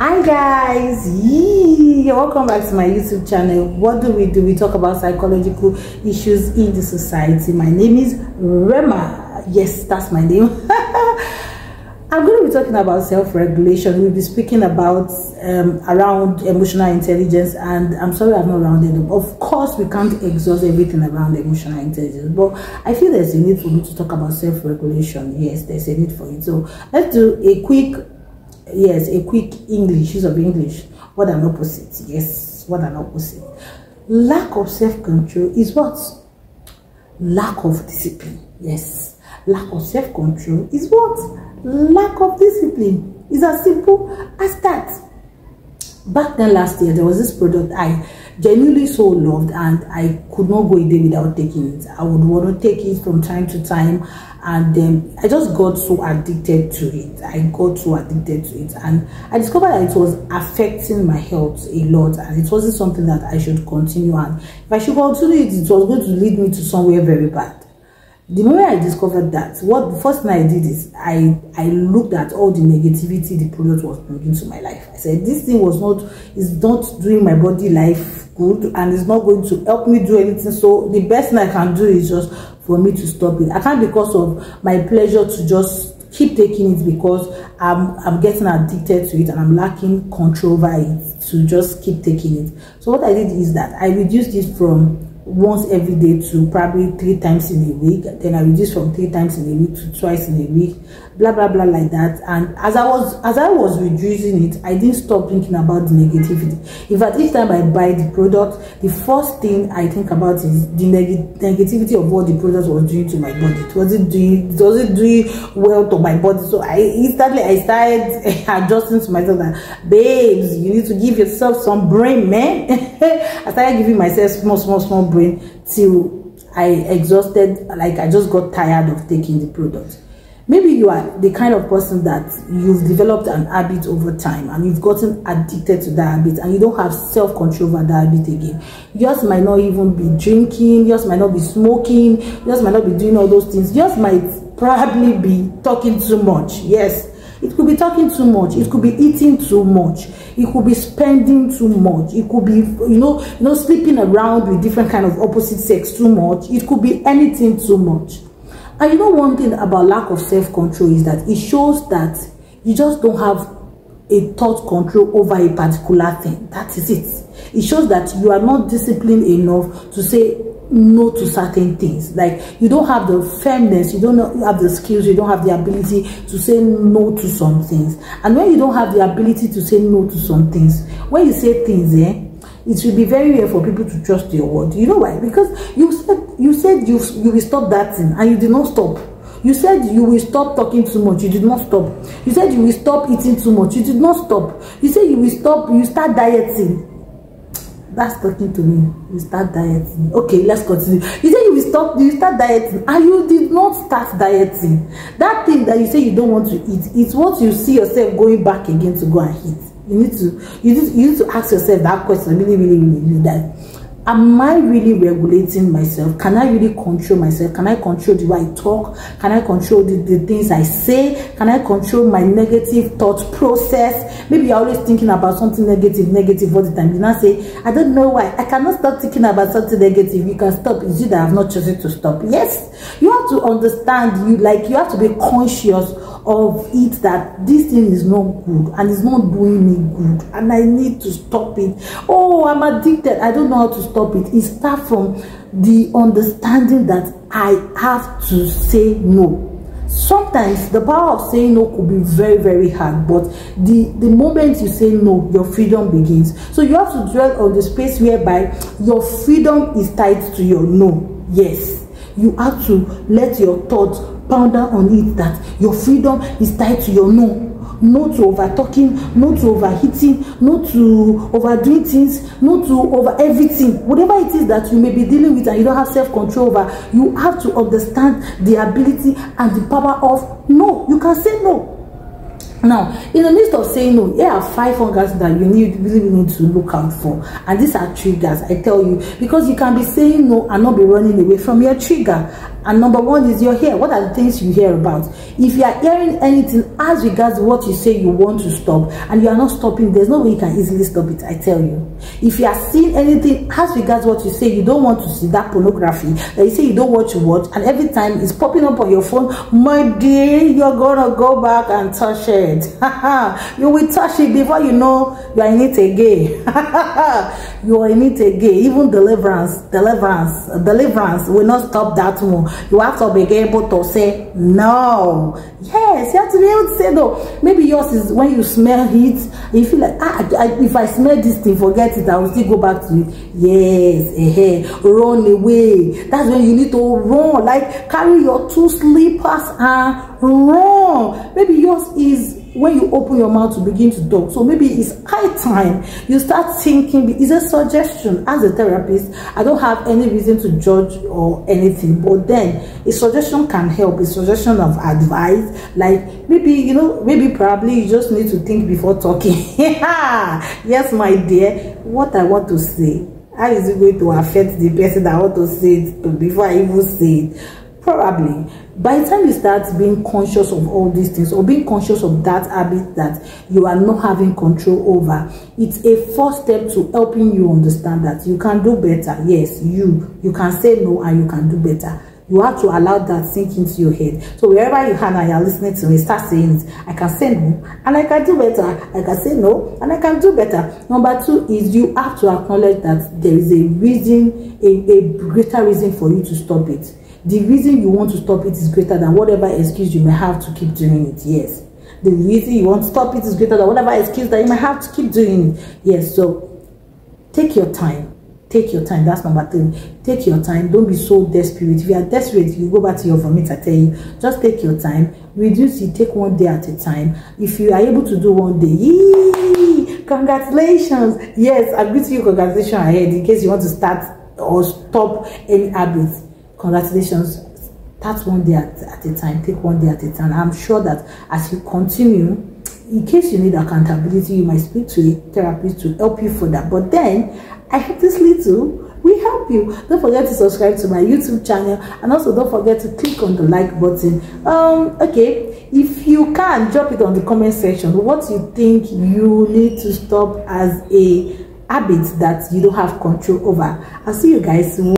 Hi guys, yee! Welcome back to my YouTube channel. What do? We talk about psychological issues in the society. My name is Rema. Yes, that's my name. I'm going to be talking about self-regulation. We'll be speaking about around emotional intelligence, and I'm sorry I've not rounded up. Of course, we can't exhaust everything around emotional intelligence, but I feel there's a need for me to talk about self-regulation. Yes, there's a need for it. So let's do a quick English, use of English. What an opposite. Yes, what an opposite. Lack of self-control is what? Lack of discipline. Yes, lack of self-control is what? Lack of discipline. It's as simple as that. Back then last year, there was this product I genuinely so loved, and I could not go a day without taking it. I would want to take it from time to time, and then I just got so addicted to it. And I discovered that it was affecting my health a lot, and it wasn't something that I should continue. And if I should continue it, it was going to lead me to somewhere very bad. The moment I discovered that, the first thing I did is I looked at all the negativity the product was bringing to my life. I said, this thing is not doing my body life good, and it's not going to help me do anything. So the best thing I can do is just for me to stop it. I can't, because of my pleasure, to just keep taking it because I'm getting addicted to it and I'm lacking control over it, to just keep taking it. So what I did is that I reduced it from once every day to probably 3 times in a week. Then I reduced from 3 times in a week to twice in a week, blah blah blah, like that. And as I was reducing it, I didn't stop thinking about the negativity. In fact, each time I buy the product, the first thing I think about is the negativity of what the product was doing to my body. Was it doing well to my body? So I started adjusting to myself that, babes, you need to give yourself some brain, man. I started giving myself small brain till I exhausted, like I just got tired of taking the product. Maybe you are the kind of person that you've developed an habit over time and you've gotten addicted to that habit, and you don't have self-control over that habit again. You just might not even be drinking, you just might not be smoking, you just might not be doing all those things. You just might probably be talking too much. Yes, it could be talking too much, it could be eating too much, it could be spending too much, it could be you know sleeping around with different kind of opposite sex too much, it could be anything too much. And one thing about lack of self-control is that it shows that you just don't have a thought control over a particular thing. That is it. It shows that you are not disciplined enough to say no to certain things. Like you don't have the firmness, you don't have the skills, you don't have the ability to say no to some things. And when you don't have the ability to say no to some things, when you say things, it should be very rare for people to trust your word. You know why? Because you said you will stop that thing, and you did not stop. You said you will stop talking too much, you did not stop. You said you will stop eating too much, you did not stop. You said you will start dieting. That's talking to me. You start dieting. Okay, let's continue. You say you start dieting, and you did not start dieting. That thing that you say you don't want to eat, it's what you see yourself going back again to go and eat. You need to ask yourself that question, really, that am I really regulating myself? Can I really control myself? Can I control the way I talk? Can I control the things I say? Can I control my negative thought process? Maybe you're always thinking about something negative all the time. You now say, I don't know why. I cannot stop thinking about something negative. You can stop. It's you that I have not chosen to stop. Yes, you have to understand. You have to be conscious of it, that this thing is not good and it's not doing me good, and I need to stop it. Oh, I'm addicted, I don't know how to stop it. It starts from the understanding that I have to say no. Sometimes the power of saying no could be very, very hard, but the moment you say no, your freedom begins. So you have to dwell on the space whereby your freedom is tied to your no. Yes, you have to let your thoughts ponder on it, that your freedom is tied to your no. No to over talking, no to overheating, no to overdoing things, no to over everything. Whatever it is that you may be dealing with and you don't have self-control over, you have to understand the ability and the power of no. You can say no. Now, in the midst of saying no, here are 5 hungers that you really need to look out for. And these are triggers, I tell you, because you can be saying no and not be running away from your trigger. And number one is your hair. What are the things you hear about? If you are hearing anything as regards what you say you want to stop and you are not stopping, there's no way you can easily stop it, I tell you. If you are seeing anything as regards what you say you don't want to see, that pornography that you say you don't want to watch, and every time it's popping up on your phone, my dear, you're gonna go back and touch it. You will touch it before you know you are in it again. You are in it again. Even deliverance will not stop that one. You have to be able to say no. Yes, you have to be able to say no. Maybe yours is when you smell it, you feel like, if I smell this thing, forget it, I will still go back to it. Yes, run away. That's when you need to run, like carry your 2 slippers and run. Maybe yours is when you open your mouth to begin to talk. So maybe it's high time you start thinking. It's a suggestion. As a therapist, I don't have any reason to judge or anything, but then a suggestion can help. A suggestion of advice, like maybe, you know, maybe probably you just need to think before talking. Yes, my dear, what I want to say, how is it going to affect the person that I want to say it to before I even say it? Probably by the time you start being conscious of all these things, or being conscious of that habit that you are not having control over, it's a first step to helping you understand that you can do better. Yes, you can say no and you can do better. You have to allow that sink into your head. So wherever you are and you're listening to me, start saying it. I can say no and I can do better. I can say no and I can do better. Number 2 is you have to acknowledge that there is a reason, a greater reason for you to stop it. The reason you want to stop it is greater than whatever excuse you may have to keep doing it. Yes. The reason you want to stop it is greater than whatever excuse that you may have to keep doing it. Yes. So take your time. Take your time. That's number 3. Take your time. Don't be so desperate. If you are desperate, you go back to your vomit. I tell you, just take your time. Reduce it. Take one day at a time. If you are able to do one day, yee, congratulations. Yes, I greet you. Congratulations ahead in case you want to start or stop any habits. Congratulations. Start one day at a time. Take one day at a time. I'm sure that as you continue, in case you need accountability, you might speak to a therapist to help you further. But then, I hope this little will help you. Don't forget to subscribe to my YouTube channel, and also don't forget to click on the like button. Okay, if you can, drop it on the comment section. What you think you need to stop as a habit that you don't have control over. I'll see you guys soon.